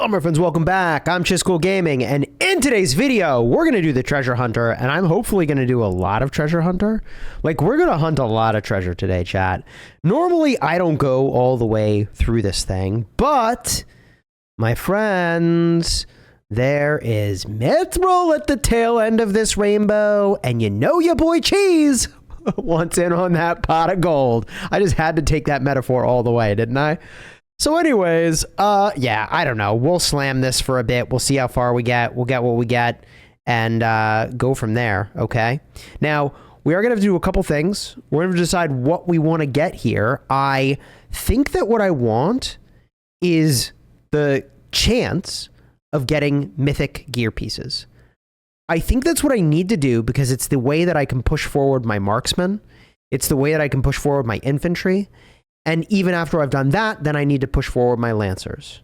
Hello my friends, welcome back. I'm Chiscool Gaming, and in today's video, we're going to do the treasure hunter, and I'm hopefully going to do a lot of treasure hunter. Like, we're going to hunt a lot of treasure today, chat. Normally, I don't go all the way through this thing, but my friends, there is Mithril at the tail end of this rainbow, and you know your boy Cheese wants in on that pot of gold. I just had to take that metaphor all the way, didn't I? So anyways, yeah, I don't know. We'll slam this for a bit. We'll see how far we get. We'll get what we get and go from there, okay? Now, we are going to do a couple things. We're going to decide what we want to get here. I think that what I want is the chance of getting mythic gear pieces. I think that's what I need to do because it's the way that I can push forward my marksmen. It's the way that I can push forward my infantry. And even after I've done that, then I need to push forward my lancers.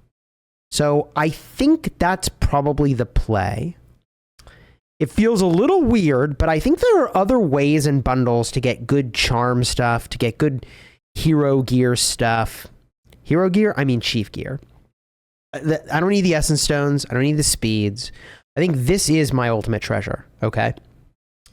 So I think that's probably the play. It feels a little weird, but I think there are other ways in bundles to get good charm stuff, to get good hero gear stuff. Hero gear? I mean chief gear. I don't need the essence stones. I don't need the speeds. I think this is my ultimate treasure, okay?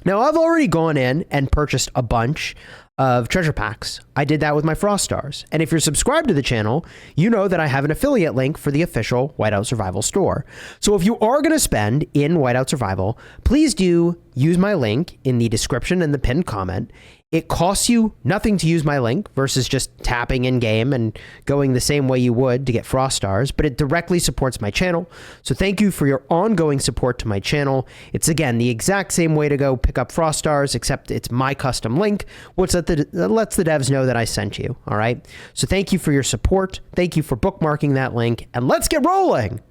Now, I've already gone in and purchased a bunch of treasure packs. I did that with my Frost Stars. And if you're subscribed to the channel, you know that I have an affiliate link for the official Whiteout Survival store. So if you are going to spend in Whiteout Survival, please do use my link in the description and the pinned comment. It costs you nothing to use my link versus just tapping in game and going the same way you would to get Frost Stars, but it directly supports my channel. So thank you for your ongoing support to my channel. It's again the exact same way to go pick up Frost Stars, except it's my custom link, which lets the devs know that I sent you. All right. So thank you for your support. Thank you for bookmarking that link, and let's get rolling.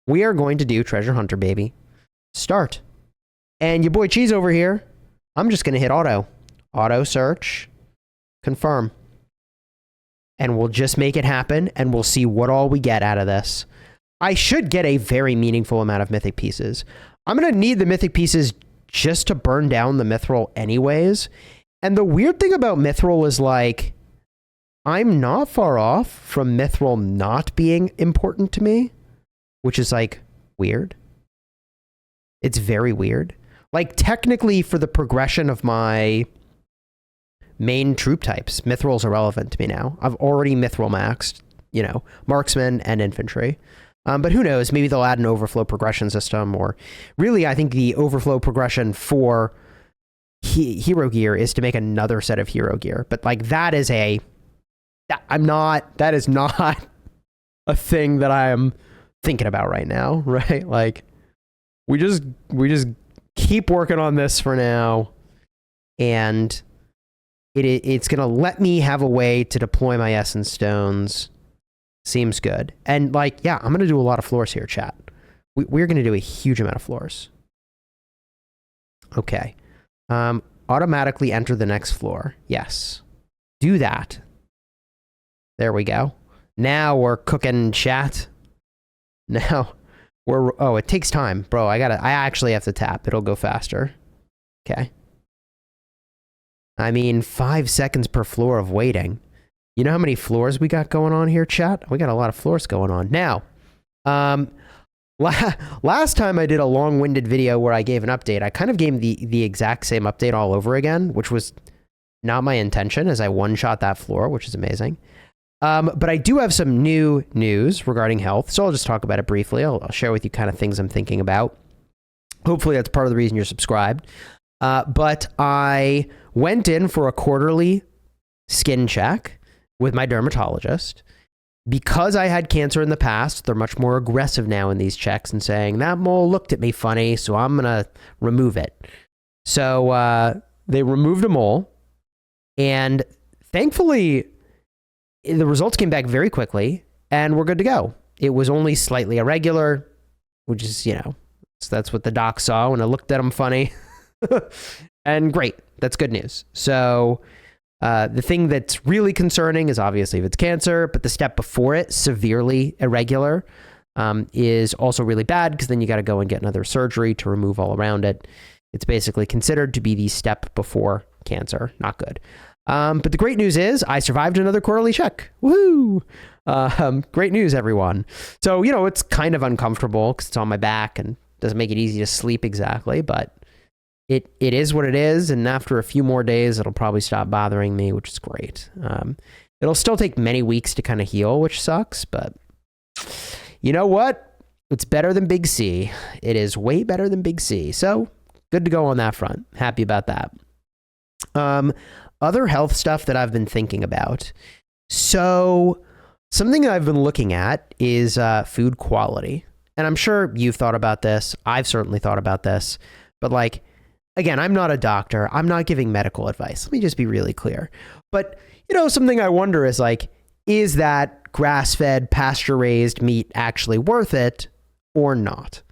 We are going to do Treasure Hunter, baby. Start. And your boy Cheese over here, I'm just going to hit auto. Auto search, confirm. And we'll just make it happen, and we'll see what all we get out of this. I should get a very meaningful amount of mythic pieces. I'm going to need the mythic pieces just to burn down the Mithril anyways. And the weird thing about Mithril is, like, I'm not far off from Mithril not being important to me, which is, like, weird. It's very weird. Like, technically, for the progression of my main troop types, Mithril's irrelevant to me now. I've already Mithril maxed, you know, marksmen and infantry. But who knows? Maybe they'll add an overflow progression system, or really, I think the overflow progression for hero gear is to make another set of hero gear. But like that is that is not a thing that I am thinking about right now, right? Like we just keep working on this for now, and it's going to let me have a way to deploy my essence stones. Seems good. And like, yeah, I'm going to do a lot of floors here, chat. We're going to do a huge amount of floors. Okay. Automatically enter the next floor. Yes. Do that. There we go. Now we're cooking, chat. Now oh, it takes time, bro. I actually have to tap. It'll go faster. Okay. I mean, 5 seconds per floor of waiting. You know how many floors we got going on here, chat? We got a lot of floors going on. Now, last time I did a long-winded video where I gave an update, I kind of gave the exact same update all over again, which was not my intention, as I one-shot that floor, which is amazing. But I do have some new news regarding health, so I'll just talk about it briefly. I'll share with you kind of things I'm thinking about. Hopefully that's part of the reason you're subscribed. But I went in for a quarterly skin check with my dermatologist. Because I had cancer in the past, they're much more aggressive now in these checks and saying, that mole looked at me funny, so I'm going to remove it. So they removed a mole, and thankfully, the results came back very quickly, and we're good to go. It was only slightly irregular, which is, you know, so that's what the doc saw when I looked at him funny. And great, that's good news. So the thing that's really concerning is obviously if it's cancer, but the step before it, severely irregular, is also really bad, because then you got to go and get another surgery to remove all around it. It's basically considered to be the step before cancer. Not good. But the great news is I survived another quarterly check. Woohoo! Great news, everyone. So, you know, it's kind of uncomfortable because it's on my back and doesn't make it easy to sleep exactly, but it is what it is. And after a few more days, it'll probably stop bothering me, which is great. It'll still take many weeks to kind of heal, which sucks, but you know what? It's better than Big C. It is way better than Big C. So good to go on that front. Happy about that. Other health stuff that I've been thinking about. So something I've been looking at is food quality. And I'm sure you've thought about this. I've certainly thought about this. But like, again, I'm not a doctor. I'm not giving medical advice. Let me just be really clear. But, you know, something I wonder is like, is that grass-fed, pasture-raised meat actually worth it or not?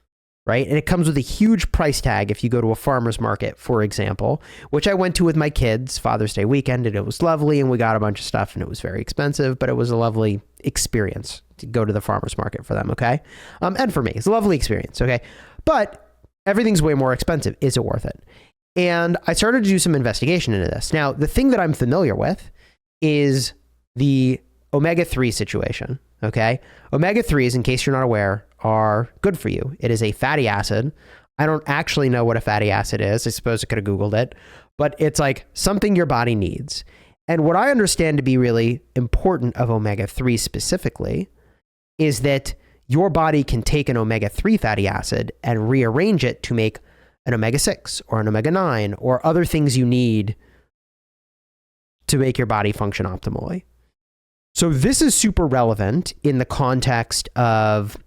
Right? And it comes with a huge price tag if you go to a farmer's market, for example, which I went to with my kids Father's Day weekend, and it was lovely, and we got a bunch of stuff, and it was very expensive, but it was a lovely experience to go to the farmer's market for them, okay? And for me, it's a lovely experience, okay? But everything's way more expensive. Is it worth it? And I started to do some investigation into this. Now, the thing that I'm familiar with is the omega-3 situation, okay? Omega-3s, in case you're not aware, are good for you. It is a fatty acid. I don't actually know what a fatty acid is. I suppose I could have Googled it, but it's like something your body needs. And what I understand to be really important of omega-3 specifically is that your body can take an omega-3 fatty acid and rearrange it to make an omega-6 or an omega-9 or other things you need to make your body function optimally. So this is super relevant in the context of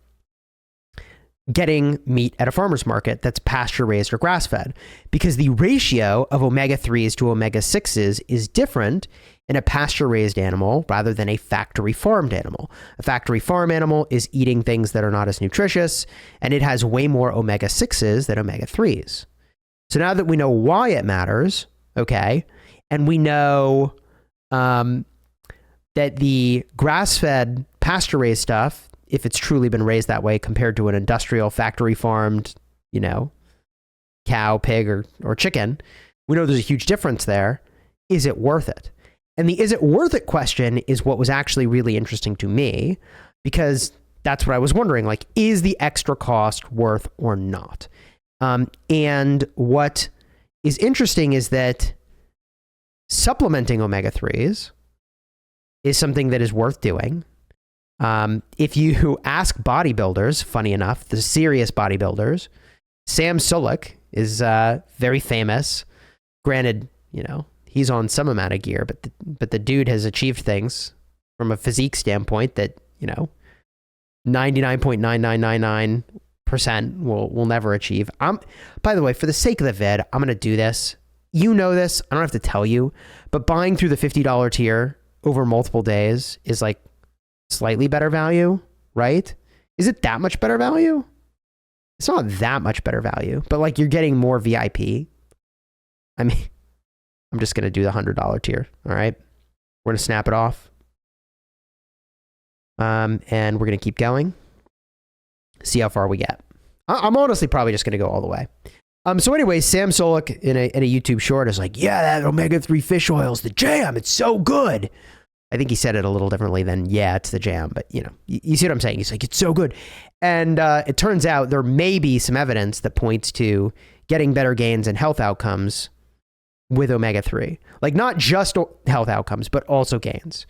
getting meat at a farmer's market that's pasture raised or grass fed, because the ratio of omega-3s to omega-6s is different in a pasture raised animal rather than a factory farmed animal. A factory farm animal is eating things that are not as nutritious, and it has way more omega-6s than omega-3s. So now that we know why it matters, okay, and we know that the grass-fed pasture raised stuff, if it's truly been raised that way compared to an industrial factory farmed, you know, cow, pig, or chicken, we know there's a huge difference there. Is it worth it? And the is it worth it question is what was actually really interesting to me, because that's what I was wondering, like, is the extra cost worth or not? And what is interesting is that supplementing omega-3s is something that is worth doing. If you ask bodybuilders, funny enough, the serious bodybuilders, Sam Sulek is very famous. Granted, you know, he's on some amount of gear, but the dude has achieved things from a physique standpoint that, you know, 99.9999% will never achieve. By the way, for the sake of the vid, I'm going to do this. You know this. I don't have to tell you, but buying through the $50 tier over multiple days is like slightly better value, right? Is it that much better value? It's not that much better value, but like you're getting more VIP. I mean, I'm just going to do the $100 tier. All right. We're going to snap it off. And we're going to keep going. See how far we get. I'm honestly probably just going to go all the way. So anyway, Sam Sulek in a YouTube short is like, yeah, that omega-3 fish oil is the jam. It's so good. I think he said it a little differently than, yeah, it's the jam. But, you know, you see what I'm saying? He's like, it's so good. And it turns out there may be some evidence that points to getting better gains and health outcomes with omega-3. Like, not just health outcomes, but also gains.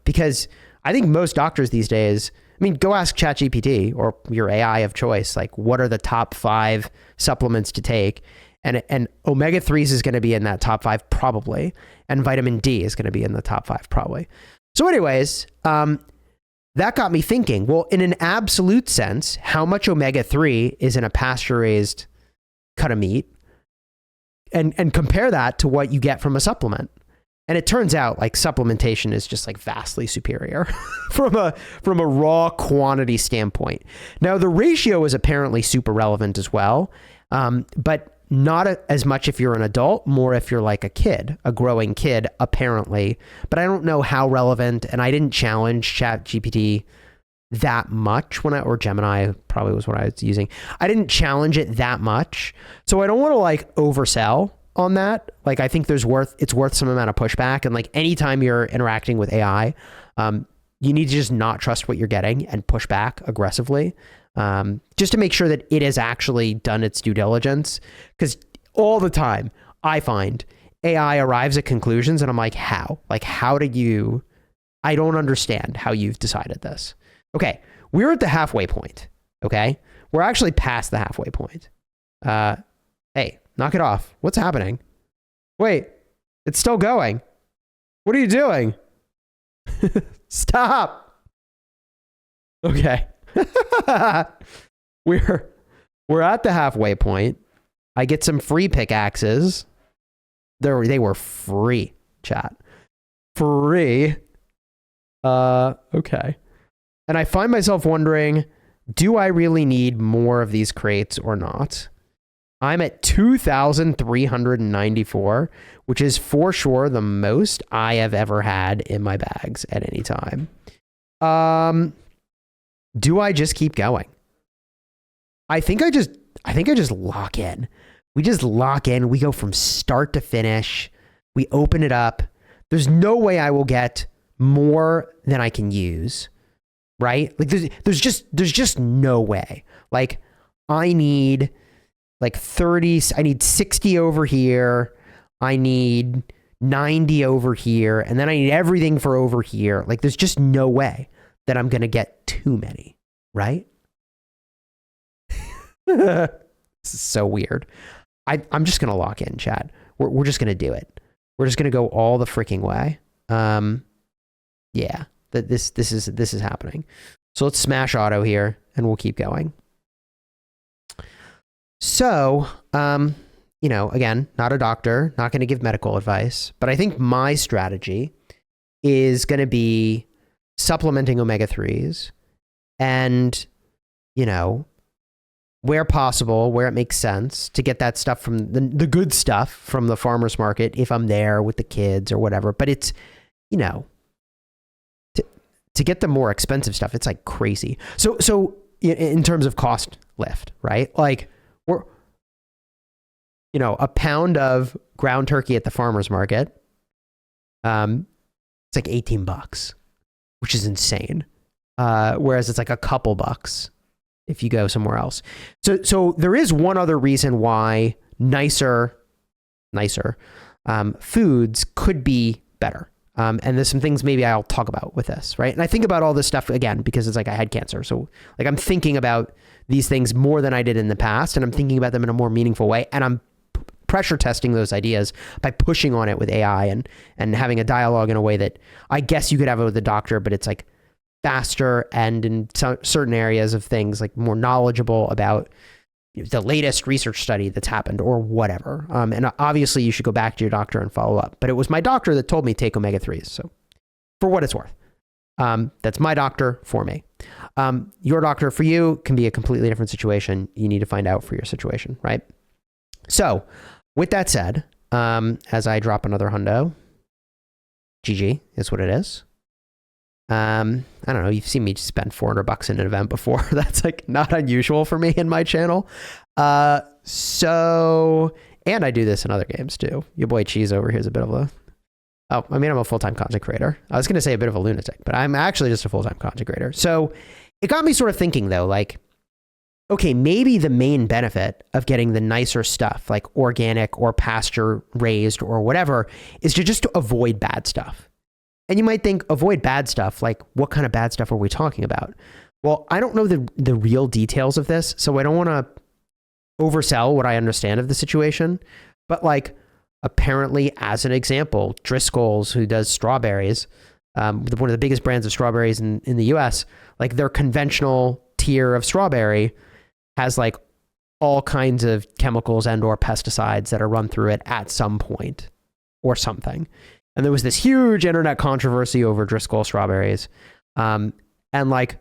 Because I think most doctors these days, I mean, go ask ChatGPT or your AI of choice, like, what are the top 5 supplements to take? And omega-3s is going to be in that top 5 probably. And vitamin D is going to be in the top 5 probably. So anyways, that got me thinking, well, in an absolute sense, how much omega-3 is in a pasture-raised cut of meat? And compare that to what you get from a supplement. And it turns out like supplementation is just like vastly superior from a raw quantity standpoint. Now the ratio is apparently super relevant as well, but not as much if you're an adult, more if you're like a kid, a growing kid, apparently. But I don't know how relevant, and I didn't challenge ChatGPT that much or Gemini probably was what I was using. I didn't challenge it that much. So I don't want to like oversell on that. Like, I think it's worth some amount of pushback. And like anytime you're interacting with AI, you need to just not trust what you're getting and push back aggressively, just to make sure that it has actually done its due diligence. Because all the time I find AI arrives at conclusions and I'm like, how? Like, how did you... I don't understand how you've decided this. Okay, we're at the halfway point, okay? We're actually past the halfway point. Hey, knock it off. What's happening? Wait, it's still going. What are you doing? Stop. Okay. We're at the halfway point. I get some free pickaxes. They were free, chat. Free. Okay. And I find myself wondering, do I really need more of these crates or not? I'm at 2,394, which is for sure the most I have ever had in my bags at any time. Do I just keep going? I think I just lock in. We just lock in. We go from start to finish. We open it up. There's no way I will get more than I can use, right? Like there's just no way. Like I need like 30, I need 60 over here. I need 90 over here. And then I need everything for over here. Like there's just no way that I'm going to get too many, right? This is so weird. I'm just going to lock in, chat. We're just going to do it. We're just going to go all the freaking way. Yeah, this is happening. So let's smash auto here and we'll keep going. So, you know, again, not a doctor, not going to give medical advice, but I think my strategy is going to be supplementing omega-3s and, you know, where possible, where it makes sense to get that stuff from the good stuff from the farmer's market if I'm there with the kids or whatever. But it's, you know, to get the more expensive stuff, it's like crazy. So in terms of cost lift, right? Like we're, you know, a pound of ground turkey at the farmer's market, it's like $18, which is insane. Whereas it's like a couple bucks if you go somewhere else. So there is one other reason why nicer foods could be better. And there's some things maybe I'll talk about with this, right? And I think about all this stuff again, because it's like I had cancer. So like I'm thinking about these things more than I did in the past, and I'm thinking about them in a more meaningful way. And I'm pressure testing those ideas by pushing on it with AI and having a dialogue in a way that I guess you could have it with a doctor, but it's like faster and in certain areas of things like more knowledgeable about the latest research study that's happened or whatever. And obviously you should go back to your doctor and follow up. But it was my doctor that told me take omega-3s. So for what it's worth, that's my doctor for me. Your doctor for you can be a completely different situation. You need to find out for your situation, right? So with that said, as I drop another hundo, GG is what it is. I don't know. You've seen me spend $400 in an event before. That's like not unusual for me in my channel. So, and I do this in other games too. Your boy Cheese over here is a bit of a, I'm a full-time content creator. I was going to say a bit of a lunatic, but I'm actually just a full-time content creator. So it got me sort of thinking though, like, okay, maybe the main benefit of getting the nicer stuff like organic or pasture raised or whatever is to just to avoid bad stuff. And you might think, avoid bad stuff. Like, what kind of bad stuff are we talking about? Well, I don't know the real details of this, so I don't want to oversell what I understand of the situation. But like, apparently, as an example, Driscoll's, who does strawberries, one of the biggest brands of strawberries in the US, like their conventional tier of strawberry has like all kinds of chemicals and or pesticides that are run through it at some point or something. And there was this huge internet controversy over Driscoll strawberries. And like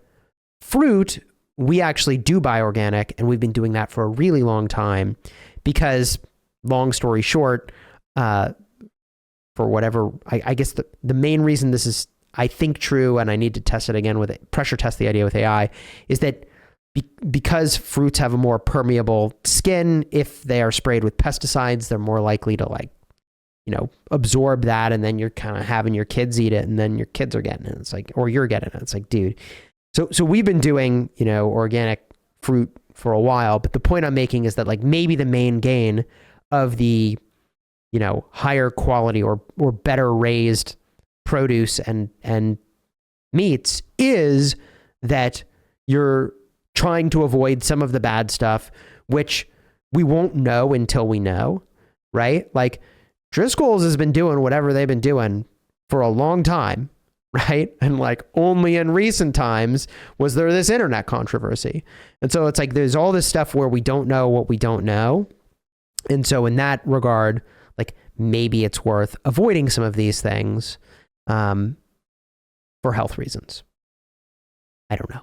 fruit, we actually do buy organic, and we've been doing that for a really long time because, long story short, for whatever, I guess the main reason this is, I think, true, and I need to test it again with it, pressure test the idea with AI, is that because fruits have a more permeable skin, if they are sprayed with pesticides, they're more likely to like, you know, absorb that, and then you're kind of having your kids eat it, and then your kids are getting it. It's like, or you're getting it. It's like, dude. So we've been doing, you know, organic fruit for a while, but the point I'm making is that like maybe the main gain of the, you know, higher quality or better raised produce and meats is that you're trying to avoid some of the bad stuff, which we won't know until we know, right? Like Driscoll's has been doing whatever they've been doing for a long time, right? And like only in recent times was there this internet controversy. And so it's like there's all this stuff where we don't know what we don't know. And so in that regard, like maybe it's worth avoiding some of these things for health reasons. I don't know.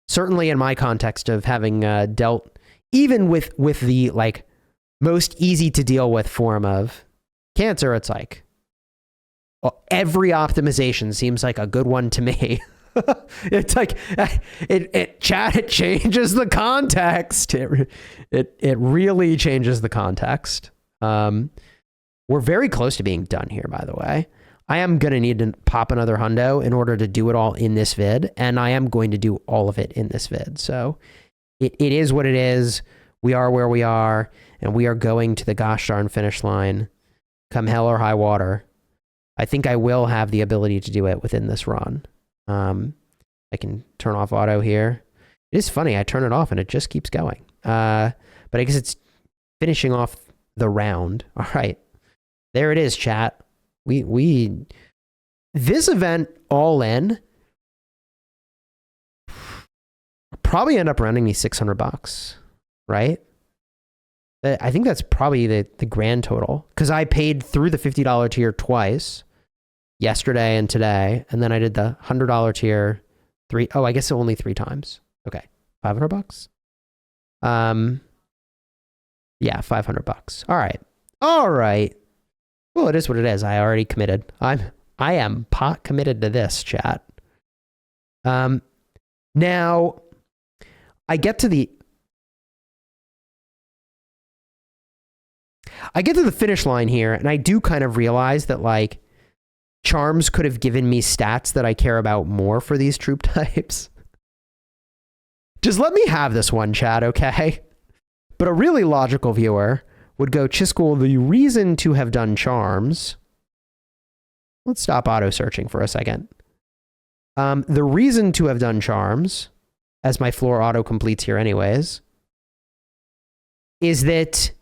Certainly in my context of having dealt even with the like most easy to deal with form of cancer, it's like every optimization seems like a good one to me. It's like it changes the context. It really changes the context. We're very close to being done here, by the way. I am going to need to pop another hundo in order to do it all in this vid, and I am going to do all of it in this vid. So it is what it is. We are where we are, and we are going to the gosh darn finish line, come hell or high water. I think I will have the ability to do it within this run. I can turn off auto here. It is funny. I turn it off and it just keeps going. But I guess it's finishing off the round. All right. There it is, chat. This event all in probably end up running me $600, right? I think that's probably the grand total, because I paid through the $50 tier twice, yesterday and today, and then I did the $100 tier I guess only 3 times. Okay, $500. Yeah, $500. All right. Well, it is what it is. I already committed. I am pot committed to this, chat. Now I get to the finish line here, and I do kind of realize that like charms could have given me stats that I care about more for these troop types. Just let me have this one, chat, okay? But a really logical viewer would go, Chiscool, the reason to have done charms. Let's stop auto searching for a second. The reason to have done charms, as my floor auto completes here anyways, is that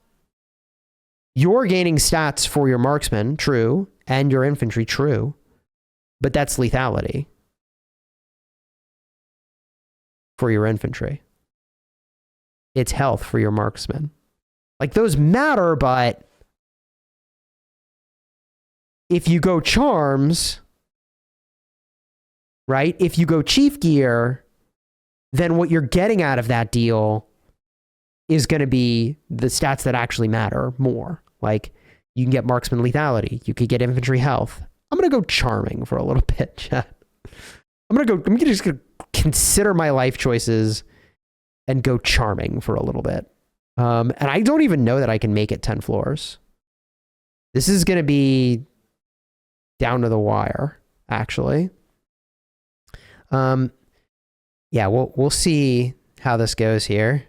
you're gaining stats for your marksman, true, and your infantry, true, but that's lethality for your infantry. It's health for your marksman. Like, those matter, but if you go charms, right? If you go chief gear, then what you're getting out of that deal is going to be the stats that actually matter more. Like, you can get marksman lethality. You could get infantry health. I'm going to go charming for a little bit, chat. I'm just going to consider my life choices and go charming for a little bit. And I don't even know that I can make it 10 floors. This is going to be down to the wire, actually. Yeah, we'll see how this goes here.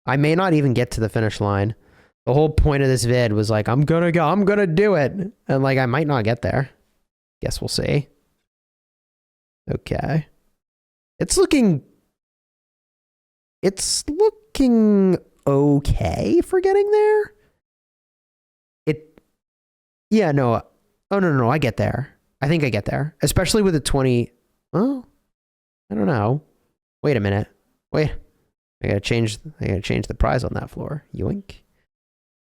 I may not even get to the finish line. The whole point of this vid was like, I'm gonna do it. And like, I might not get there. Guess we'll see. Okay. It's looking okay for getting there. Yeah, no. Oh, no, I get there. I think I get there. Especially with the 20. Oh, I don't know. Wait a minute. Wait. I gotta change the prize on that floor. Yoink.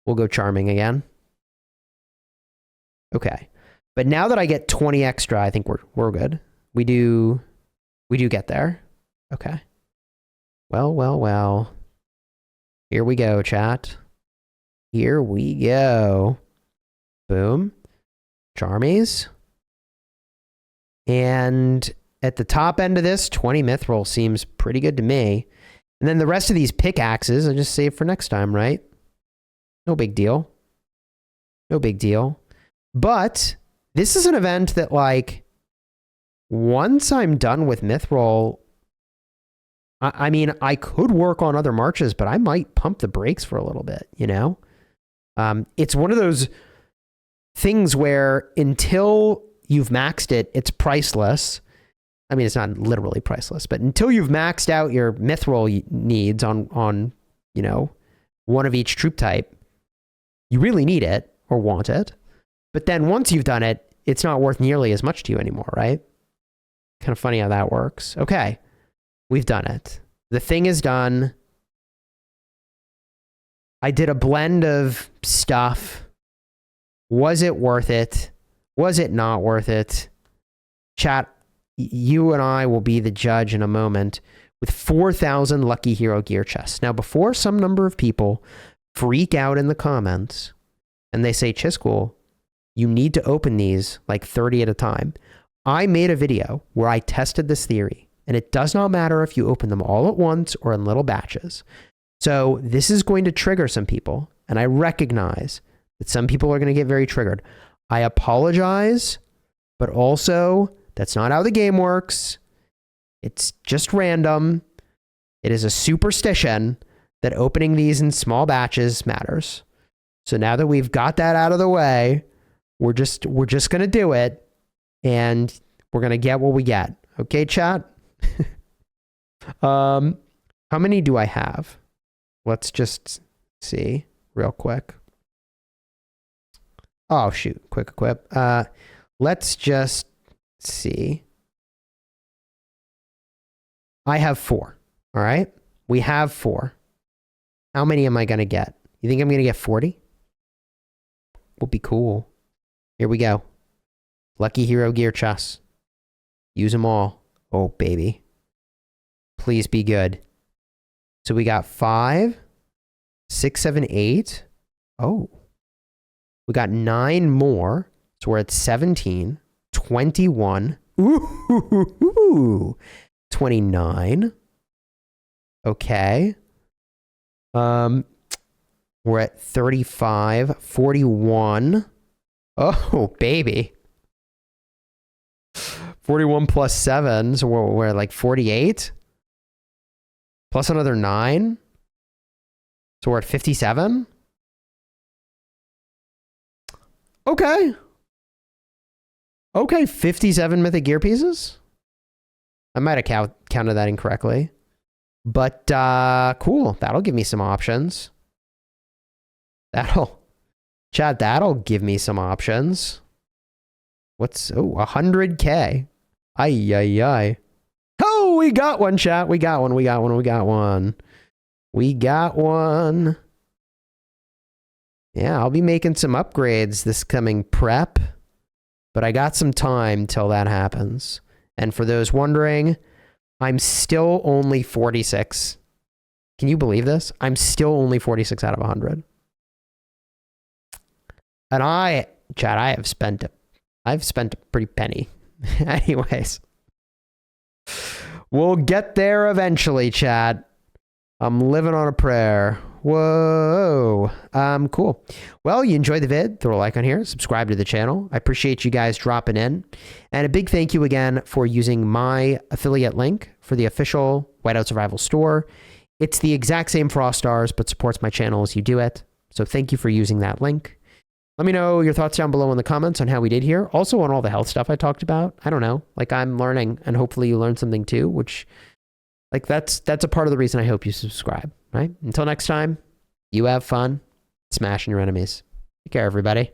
We'll go charming again. Okay. But now that I get 20 extra, I think we're good. We do get there. Okay. Well. Here we go, chat. Here we go. Boom. Charmies. And at the top end of this, 20 Mithril seems pretty good to me. And then the rest of these pickaxes, I just save for next time, right? No big deal. No big deal. But this is an event that, like, once I'm done with Mithril, I mean, I could work on other marches, but I might pump the brakes for a little bit, you know? It's one of those things where until you've maxed it, it's priceless. I mean, it's not literally priceless, but until you've maxed out your Mithril needs on, you know, one of each troop type, you really need it or want it. But then once you've done it, it's not worth nearly as much to you anymore, right? Kind of funny how that works. Okay, we've done it. The thing is done. I did a blend of stuff. Was it worth it? Was it not worth it? Chat, you and I will be the judge in a moment with 4,000 lucky hero gear chests. Now, before some number of people freak out in the comments and they say, Chiscool, you need to open these like 30 at a time. I made a video where I tested this theory, and it does not matter if you open them all at once or in little batches. So this is going to trigger some people, and I recognize that some people are going to get very triggered. I apologize, but also that's not how the game works. It's just random. It is a superstition that opening these in small batches matters. So now that we've got that out of the way, we're just going to do it, and we're going to get what we get. Okay, chat? How many do I have? Let's just see real quick. Oh, shoot. Quick equip. Let's just see. I have 4. All right? We have 4. How many am I going to get? You think I'm going to get 40? Would be cool. Here we go. Lucky hero gear chests. Use them all. Oh, baby. Please be good. So we got 5, 6, 7, 8. Oh. We got 9 more. So we're at 17, 21. Ooh. 29. Okay. We're at 35, 41. Oh, baby. 41 plus 7, so we're like 48. Plus another 9. So we're at 57. Okay. Okay, 57 mythic gear pieces. I might have counted that incorrectly. But cool. That'll give me some options. That'll give me some options. What's 100K? Ay. Oh, we got one, chat. We got one. Yeah, I'll be making some upgrades this coming prep, but I got some time till that happens. And for those wondering, I'm still only 46. Can you believe this? I'm still only 46 out of 100. And I've spent a pretty penny. Anyways. We'll get there eventually, chat. I'm living on a prayer. Whoa. Cool. Well, you enjoyed the vid, throw a like on here, subscribe to the channel. I appreciate you guys dropping in. And a big thank you again for using my affiliate link for the official Whiteout Survival store. It's the exact same for all stars, but supports my channel as you do it. So thank you for using that link. Let me know your thoughts down below in the comments on how we did here. Also on all the health stuff I talked about. I don't know. Like, I'm learning, and hopefully you learned something too, which, like, that's a part of the reason I hope you subscribe, right? Until next time, you have fun smashing your enemies. Take care, everybody.